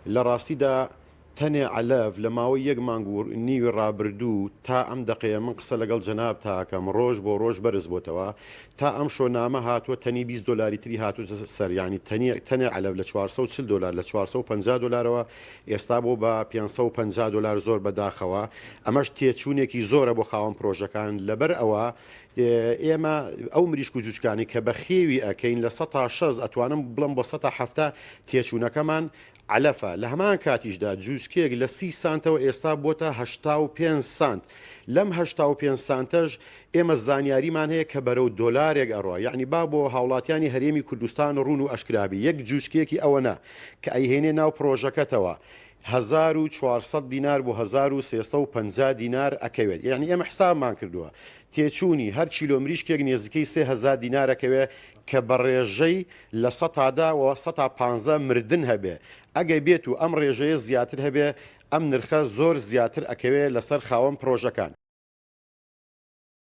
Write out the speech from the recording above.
لە ڕاستیدا تەنێ عەلەف لە ماوەی یەک مانگور نیوی ڕابردوو تا ئەم دقەیە من قسە لەگەڵ جەناب تاکەم ڕۆژ بۆ ڕۆژ بەرز بۆتەوە تا ئەم شۆنامە هاتووە تەنی 20 دلاری تری هاتووە سەر ینی تەنێ عەلەف لە 440 دلار لە 450 دلارەوە ئێستا بۆ بە 550 دلار زۆر بەداخەوە ئەمەش تێچوونێکی زۆرە بۆ خاوەن پرۆژەکان لەبەر ئەوە ئێمە ئەو مریشک و جوچکانی کە بە خێوی ئەکەین لە 16 ئەتوانم بڵم بۆ 170 تێچوونەکەمان علەفە لە هەمان کاتیشدا جووسکێک لە 30 سانتەوە ئێستا بۆتە 85 سانت لەم 85 سانتەژ ئێمە زانیاریمان هەیە کە بەرەو دۆلارێک ئەڕۆ یعنی با بۆ هاوڵاتیانی هەرێمی کوردستان ڕوون و ئەشکرابی یەک جووسکێکی ئەوەنە کە ئەیهێنێ ناو پرۆژەکەتەوە 1400 دینار بۆ 1350 دینار ئەکەوێت یعنی ئێمە حسابمان کردووە تێچوونی هەر کیلۆمریشکێک نێزیکەی 3000 دینارەکەوێ کە بە ڕێژەی لە 100داەوە 115 مردن هەبێ ئەگەی بێت و ئەم ڕێژەیە زیاتر هەبێ ئەم نرخە زۆر زیاتر ئەکەوێت لەسەر خاوەن پرۆژەکان